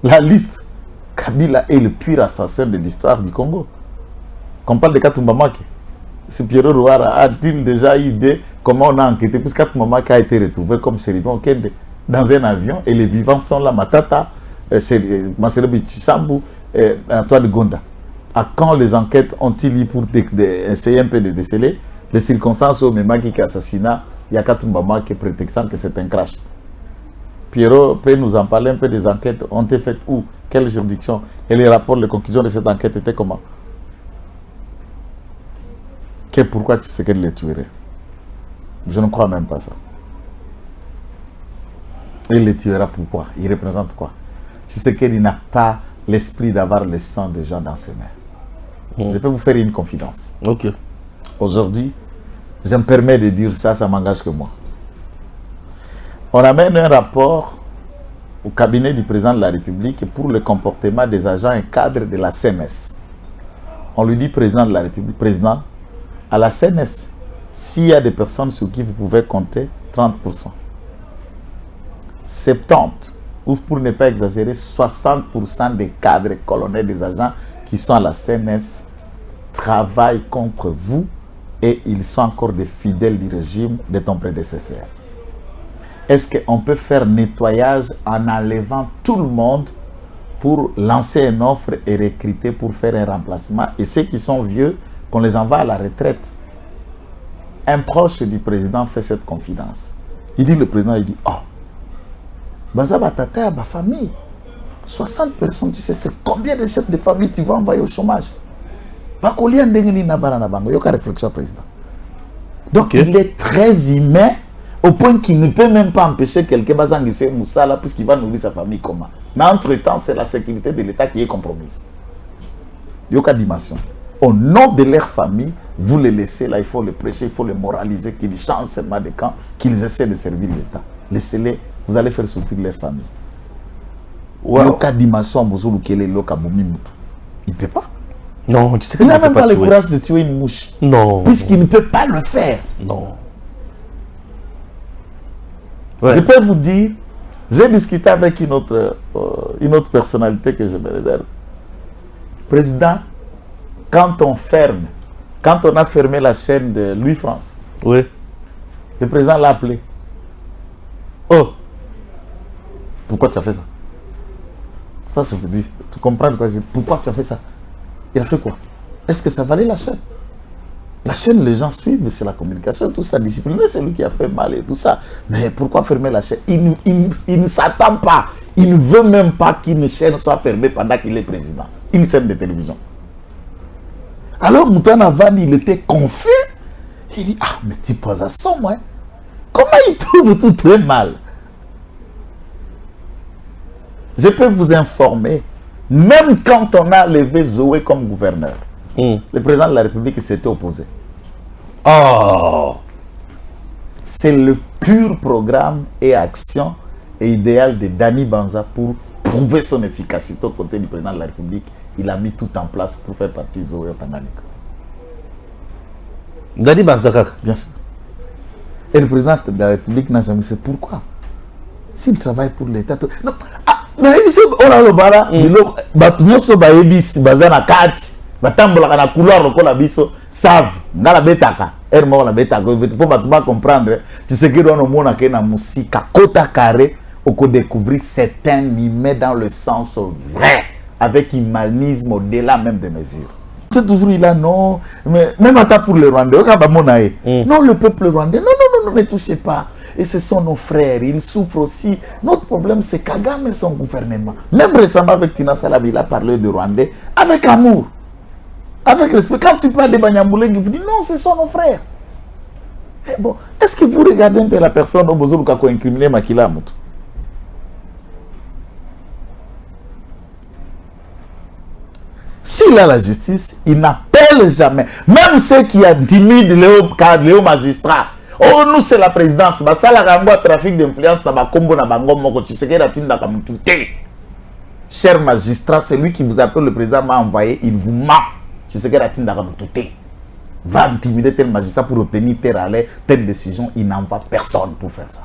La liste. Kabila est le pire assassin de l'histoire du Congo. Qu'on parle de Katumba Make. C'est Pierre Rouara a-t-il déjà idée comment on a enquêté, puisque Katumba Make a été retrouvé comme Chéribon Kende dans un avion et les vivants sont là, Matata, Marcelo Bichissambu, Antoine Gonda. À quand les enquêtes ont-ils eu pour essayer un peu de déceler les circonstances où Memaki qui assassinat, il y a Katumba Make prétextant que c'est un crash? Pierrot peut nous en parler un peu des enquêtes ont été faites où? Quelle juridiction? Et les rapports, les conclusions de cette enquête étaient comment? Pourquoi tu sais qu'elle les tuerait? Je ne crois même pas ça. Il les tuera pourquoi? Il représente quoi? Tu sais qu'il n'a pas l'esprit d'avoir le sang des gens dans ses mains. Je peux vous faire une confidence. Ok. Aujourd'hui, je me permets de dire ça, ça m'engage que moi. On amène un rapport au cabinet du président de la République pour le comportement des agents et cadres de la CNS. On lui dit, président de la République, président, à la CNS, s'il y a des personnes sur qui vous pouvez compter, 30%. 70%, ou pour ne pas exagérer, 60% des cadres et colonels des agents qui sont à la CNS travaillent contre vous et ils sont encore des fidèles du régime de ton prédécesseur. Est-ce qu'on peut faire nettoyage en enlevant tout le monde pour lancer une offre et recruter pour faire un remplacement? Et ceux qui sont vieux, qu'on les envoie à la retraite. Un proche du président fait cette confidence. Il dit, le président, il dit, oh, Bazaba Tata, ma famille, 60 personnes, tu sais, c'est combien de chefs de famille tu vas envoyer au chômage? Donc, il est très humain au point qu'il ne peut même pas empêcher quelqu'un de Moussala puisqu'il va nourrir sa famille comment. Mais entre-temps, c'est la sécurité de l'État qui est compromise. Il n'y a aucune dimension. Au nom de leur famille, vous les laissez là, il faut les prêcher, il faut les moraliser, qu'ils changent seulement de camp, qu'ils essaient de servir l'État. Laissez-les, vous allez faire souffrir leur famille. Il n'y a aucune dimension à Mouzou Lukele Lokaboumi Moutou. Il ne peut pas. Non, tu sais qu'il n'a même pas le courage de tuer une mouche. Non. Puisqu'il ne peut pas le faire. Non. Ouais. Je peux vous dire, j'ai discuté avec une autre personnalité que je me réserve. Président, quand on a fermé la chaîne de Louis France, oui. Le président l'a appelé. Oh, pourquoi tu as fait ça? Ça, je vous dis, tu comprends quoi je dis? Pourquoi tu as fait ça? Il a fait quoi? Est-ce que ça valait la chaîne? La chaîne, les gens suivent, c'est la communication, tout ça, discipliné, c'est lui qui a fait mal et tout ça. Mais pourquoi fermer la chaîne? Il ne s'attend pas. Il ne veut même pas qu'une chaîne soit fermée pendant qu'il est président. Une chaîne de télévision. Alors Moutouana Vani, il était confus. Il dit, ah, mais tu poses à ça, moi. Comment il trouve tout très mal? Je peux vous informer, même quand on a levé Zoé comme gouverneur, le président de la République s'était opposé. Oh! C'est le pur programme et action et idéal de Dani Banza pour prouver son efficacité aux côtés du président de la République. Il a mis tout en place pour faire partie de Zoé Tanganyika. Dani Banza, bien sûr. Et le président de la République n'a jamais dit pourquoi. S'il travaille pour l'État... Non. Ah, mais on a le bara, batumyoso ba ebis bazana kati, batambola na couloir lokola biso savent ngala betaka. Ermo la betaka, pour batuma comprendre, tu sais que on mona ke na musika kota carré au ko découvrir certains mimés dans le sens vrai avec humanisme au-delà même des mesures. C'est toujours il a non, mais même à pour le Rwandais, non le peuple rwandais, non, ne touchez pas. Et ce sont nos frères, ils souffrent aussi. Notre problème, c'est Kagame et son gouvernement. Même récemment avec Tina Salab, il a parlé de Rwandais avec amour, avec respect. Quand tu parles de Banyamboulé, il vous dit non, ce sont nos frères. Et bon, est-ce que vous regardez un peu la personne au besoin de incriminer Makila Moutou? S'il a la justice, il n'appelle jamais. Même ceux qui intimident Léo magistrat. Oh, nous, c'est la présidence. Ça, la trafic d'influence, cher magistrat, c'est lui qui vous appelle, le président m'a envoyé, il vous ment. Va intimider tel magistrat pour obtenir telle décision. Il n'envoie personne pour faire ça.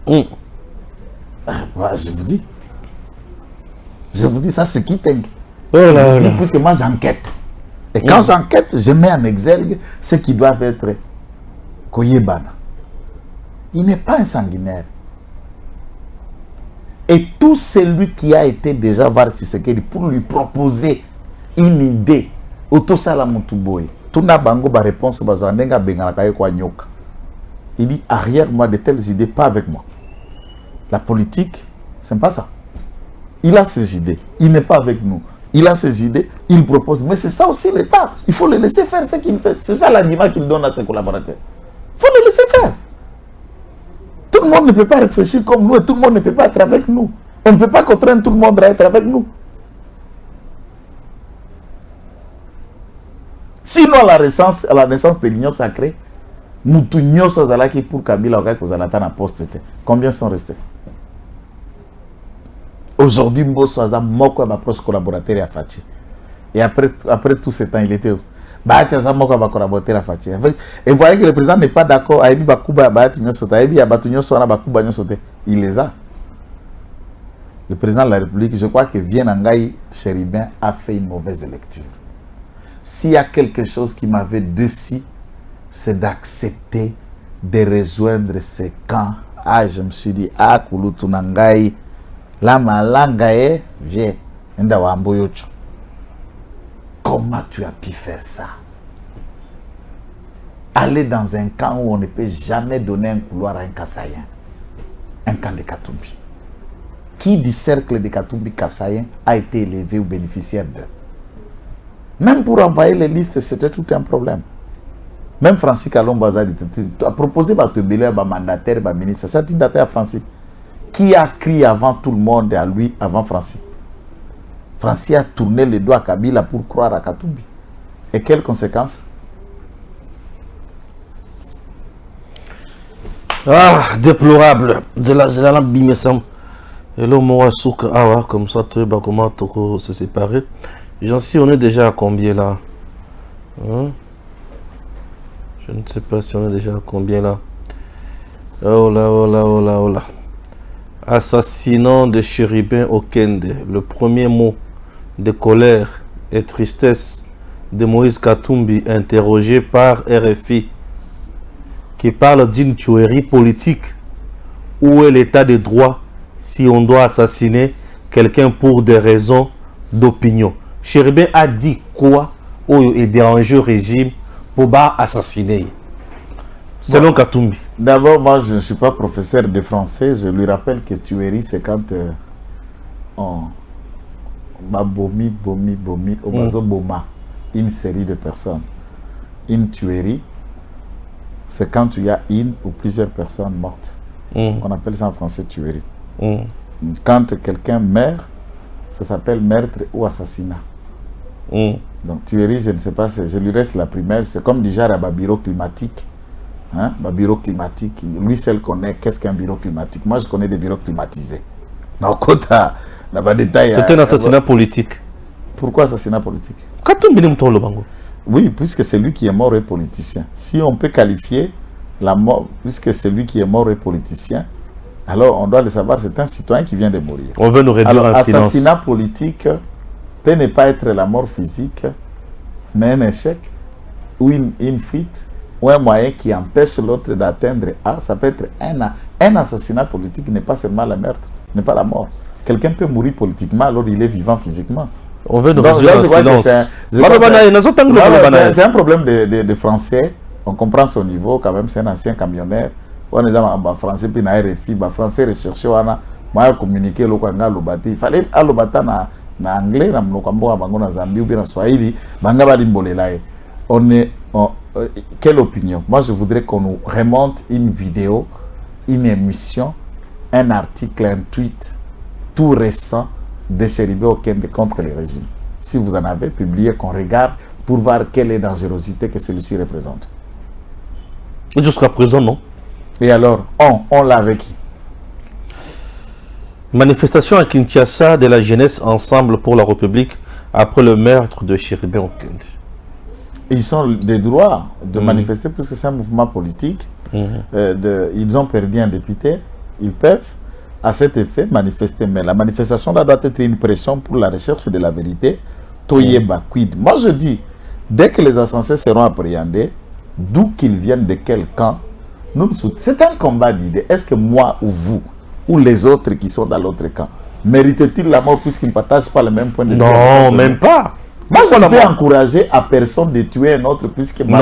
Je vous dis. Je vous dis, ça c'est qui t'inquiète. Puisque moi j'enquête. Et quand j'enquête, je mets en exergue ce qui doivent être Koyebana. Il n'est pas un sanguinaire. Et tout celui qui a été déjà voir Tshisekedi pour lui proposer une idée, Otosala Mutuboy, tout n'a bango ba réponse bazanenga benganaka kwa nyoka. Il dit arrière moi de telles idées, pas avec moi. La politique, c'est pas ça. Il a ses idées, il n'est pas avec nous. Il a ses idées, il propose. Mais c'est ça aussi l'État. Il faut le laisser faire ce qu'il fait. C'est ça l'anima qu'il donne à ses collaborateurs. Il faut le laisser faire. Tout le monde ne peut pas réfléchir comme nous et tout le monde ne peut pas être avec nous. On ne peut pas contraindre tout le monde à être avec nous. Sinon, à la naissance de l'Union sacrée, nous tournions sur Zalaki pour Kabila ou Zalatan à poste. Combien sont restés? Aujourd'hui, Mbosso a moko ma proche collaborateur à Fachi. Et après tout ce temps, il était où? Moko ma collaborateur à Fachi. Et vous voyez que le président n'est pas d'accord. Il les a. Le président de la République, je crois que Vienangaï Chéribin a fait une mauvaise lecture. S'il y a quelque chose qui m'avait déçu, c'est d'accepter de rejoindre ces camps. Ah, je me suis dit, ah, Kouloutounangaï. La malanga est viens. Comment tu as pu faire ça? Aller dans un camp où on ne peut jamais donner un couloir à un Kassaïen. Un camp de Katumbi. Qui du cercle de Katumbi Kassaïen a été élevé ou bénéficiaire d'eux? Même pour envoyer les listes, c'était tout un problème. Même Francis Kalombaza a proposé de te belé à mandataire, à ministre. C'est un mandataire à Francis. Qui a crié avant tout le monde à lui, avant Francis? Francis a tourné le doigt à Kabila pour croire à Katumbi. Et quelles conséquences? Ah, déplorable. De la lampe bimesam. Et là, on souk awa comme ça, tu vois comment toko se séparer. J'en sais, on est déjà à combien là? Hein? Je ne sais pas si on est déjà à combien là. Oh là, oh là, oh là, oh là. Assassinat de Chéribin Okende, le premier mot de colère et tristesse de Moïse Katumbi, interrogé par RFI, qui parle d'une tuerie politique. Où est l'état de droit si on doit assassiner quelqu'un pour des raisons d'opinion? Chéribin a dit quoi et déranger le régime pour assassiner? Selon Katumbi. D'abord, moi, je ne suis pas professeur de français. Je lui rappelle que tuerie, c'est quand bomi, obazo boma, une série de personnes. Une tuerie, c'est quand il y a une ou plusieurs personnes mortes. On appelle ça en français tuerie. Quand quelqu'un meurt, ça s'appelle meurtre ou assassinat. Donc tuerie, je ne sais pas, je lui reste la primaire, c'est comme déjà un bureau climatique. Hein? Un bureau climatique, lui seul connaît qu'est-ce qu'un bureau climatique. Moi je connais des bureaux climatisés. C'est un assassinat politique. Pourquoi assassinat politique? Oui, puisque c'est lui qui est mort et politicien. Si on peut qualifier la mort, puisque c'est lui qui est mort et politicien, alors on doit le savoir, c'est un citoyen qui vient de mourir. On veut nous réduire en silence. Assassinat politique peut ne pas être la mort physique, mais un échec ou une fuite ou un moyen qui empêche l'autre d'atteindre A. Ça peut être un assassinat politique, n'est pas seulement la meurtre, n'est pas la mort. Quelqu'un peut mourir politiquement alors il est vivant physiquement. On veut nous réduire en silence. C'est un problème de français. On comprend son niveau quand même, c'est un ancien camionneur. On est en français, puis na RFI, français recherché, on a communiqué le Kwanga Lobati. Il fallait alobata na anglais, na mnokambo bango na Zambie ou bien na Swahili, banga balimbolela. Quelle opinion? Moi, je voudrais qu'on nous remonte une vidéo, une émission, un article, un tweet tout récent de Chéribé Okende contre le régime. Si vous en avez publié, qu'on regarde pour voir quelle est la dangerosité que celui-ci représente. Jusqu'à présent, non. Et alors, on l'a avec qui? Manifestation à Kinshasa de la jeunesse ensemble pour la République après le meurtre de Chéribé Okende. Ils ont des droits de manifester puisque c'est un mouvement politique. Ils ont perdu un député. Ils peuvent, à cet effet, manifester. Mais la manifestation là doit être une pression pour la recherche de la vérité. Toyeba quid. Moi je dis, dès que les insensés seront appréhendés, d'où qu'ils viennent, de quel camp, c'est un combat d'idées. Est-ce que moi ou vous, ou les autres qui sont dans l'autre camp, méritent-ils la mort puisqu'ils ne partagent pas le même point de vue? Non, même pas. Moi, je ne peux encourager à personne de tuer un autre puisque non,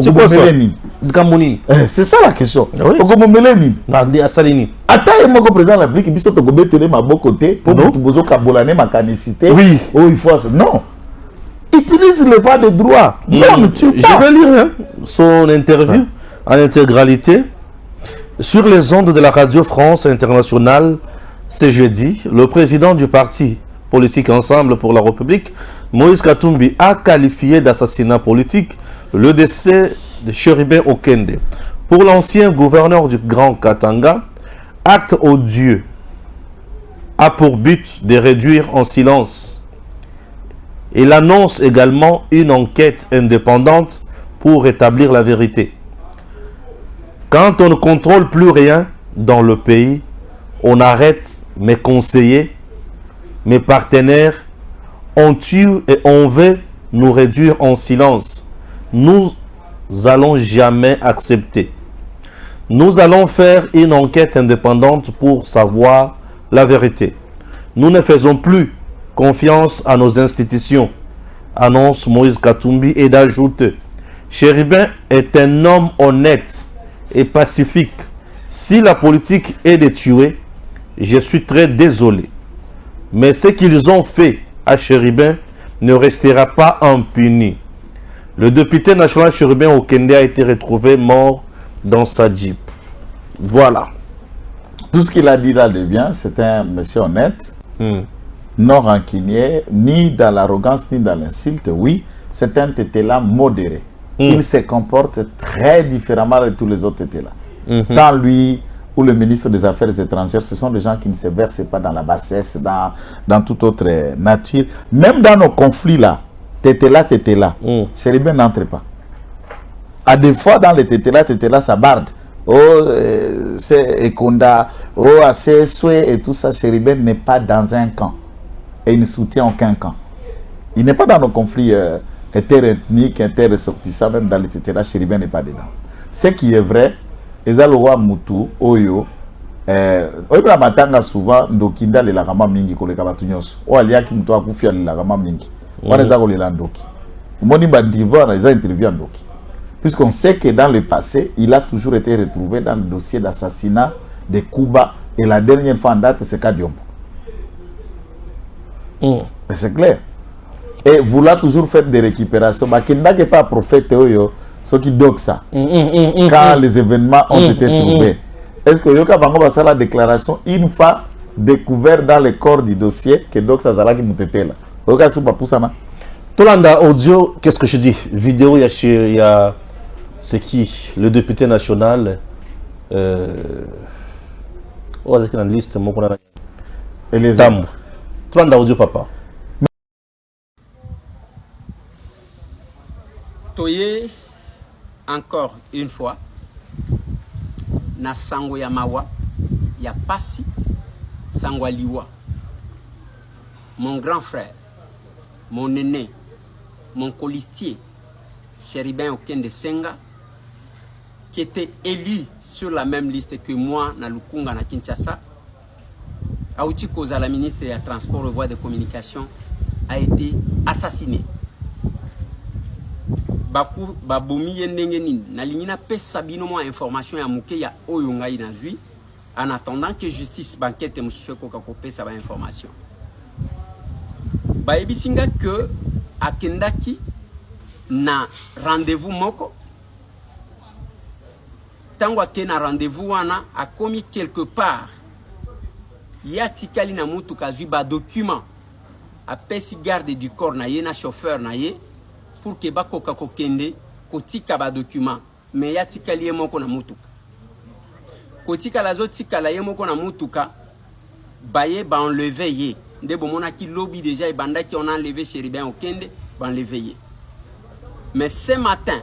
c'est quoi ça? C'est ça la question. Oui. Non. Utilise le voie de droit. Non, ne tue pas. Je vais lire son interview en intégralité sur les ondes de la Radio France Internationale ce jeudi. Le président du parti politique Ensemble pour la République, Moïse Katumbi, a qualifié d'assassinat politique le décès de Chéribé Okende. Pour l'ancien gouverneur du Grand Katanga, acte odieux a pour but de réduire en silence. Il annonce également une enquête indépendante pour rétablir la vérité. Quand on ne contrôle plus rien dans le pays, on arrête mes conseillers, mes partenaires, on tue et on veut nous réduire en silence. Nous allons jamais accepter. Nous allons faire une enquête indépendante pour savoir la vérité. Nous ne faisons plus confiance à nos institutions, annonce Moïse Katumbi, et d'ajouter: Chéribin est un homme honnête et pacifique. Si la politique est de tuer, je suis très désolé. Mais ce qu'ils ont fait à Chéribin ne restera pas impuni. Le député national Chéribin Okende a été retrouvé mort dans sa Jeep. Voilà. Tout ce qu'il a dit là de bien, c'est un monsieur honnête, non rancunier, ni dans l'arrogance, ni dans l'insulte. Oui, c'est un tétéla modéré. Il se comporte très différemment de tous les autres tétélas. Tant lui ou le ministre des Affaires étrangères, ce sont des gens qui ne se versent pas dans la bassesse, dans toute autre nature. Même dans nos conflits là, tétéla, Chéribin n'entre pas. À des fois, dans les tétéla, ça barde. C'est Ekonda, c'est Soué et tout ça. Chéribin n'est pas dans un camp. Et il ne soutient aucun camp. Il n'est pas dans nos conflits interethniques, interressortissants, même dans les tétéla, Chéribin n'est pas dedans. Ce qui est vrai, ezalowa mutu oyo oyebela matanga souvent ndokinda le lagama mingi koleka batu nyonso o aliaki mutu akufia le lagama mingi wana eza kolela ndoki moni bandivoir eza interview ndoki puisqu'on sait que dans le passé il a toujours été retrouvé dans le dossier d'assassinat de Kuba et la dernière fois en date c'est Kadiombo. C'est clair. Et vouloir toujours faire des récupérations, bah, qu'il n'a pas prophète, ce qui doc ça. Quand les événements ont été trouvés. Est-ce que Yoka Bango va faire la déclaration une fois découvert dans le corps du dossier que doc ça zala qui mouteté là. Yoka soupa poussana. Tolanda audio, qu'est-ce que je dis? Vidéo, il y a c'est qui? Le député national. Oh, c'est une liste. Et les dames. Tolanda audio, papa. Toye, encore une fois, na sango ya mawa, ya pasi, sango liwa. Mon grand frère, mon aîné, mon colistier, Chéribin Okende Senga, qui était élu sur la même liste que moi, na Lukunga, na Kinshasa, Aouti Koza, la ministre des Transports et Voies de Communication, a été assassiné. Baku babomi yendenge nini na lingina pesa bino mo information ya muke ya oyo ngai na zui en attendant que justice banquette mususu ko pesa ba information ba ebisinga que akendaki na rendez-vous moko tango akena rendez-vous wana akomi quelque part ya tikali na mutu kazui ba document apesi garde du corps na ye na chauffeur na ye pour que bakoka kokende kotika ba document mais ya tikali moko na mutuka kotika la zo tikala ye moko na mutuka baye ba enlever ye nde bomona ki lobby déjà et banda qui on a enlevé Chéribin Okende ba enlever ye mais ce matin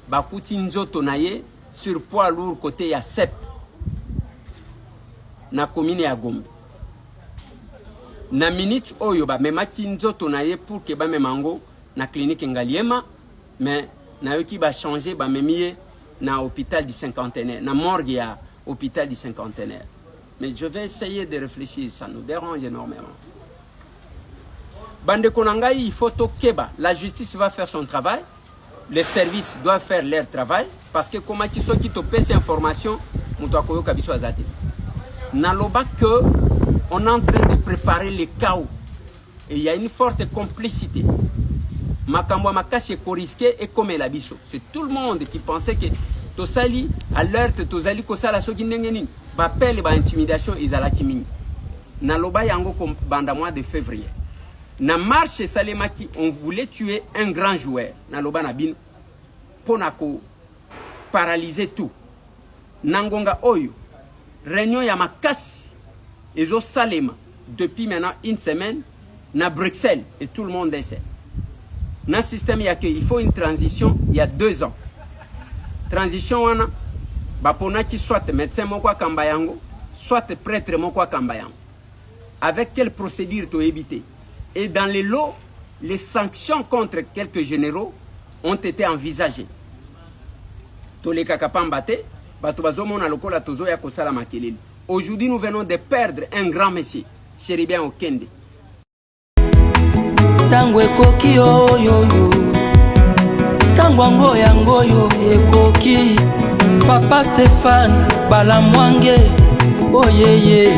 bakuti nzoto na ye sur poids lourd côté ya CEP na commune ya Gombe na minute oyo ba memaki nzoto na ye pour que ba memango na clinique Ngaliema mais na yoki ba changer ba memie na hôpital du cinquantenaire na morgue ya hôpital du cinquantenaire mais je vais essayer de réfléchir, ça nous dérange énormément. Bande konangai, il faut tokeba, la justice va faire son travail, les services doivent faire leur travail parce que comment tu sois qui te paie ces informations muto akoyo kabiso azate naloba que on est en train de préparer le chaos et il y a une forte complicité. Makambo makasi est risqué et comme la biso. C'est tout le monde qui pensait que tosali alerte tosali kosala soki ndenge nini ba pele ba intimidation izala kimini. Na loba yango comme banda mois de février. Na marche salemaki on voulait tuer un grand joueur na loba na bin ponako paralyser tout. Nangonga oyo réunion ya makasi ezo salema depuis maintenant une semaine na Bruxelles et tout le monde essaie. Dans le système, il faut une transition il y a 2 ans. Transition, wana, bapona qui soit médecin moko kambayango, soit prêtre moko kambayango. Avec quelle procédure tu éviter? Et dans les lots, les sanctions contre quelques généraux ont été envisagées. Aujourd'hui, nous venons de perdre un grand monsieur, Chéribin Okende. Tango ekoki oyoyo tango ngoyo ekoki Papa Stéphane Balamwange oyeye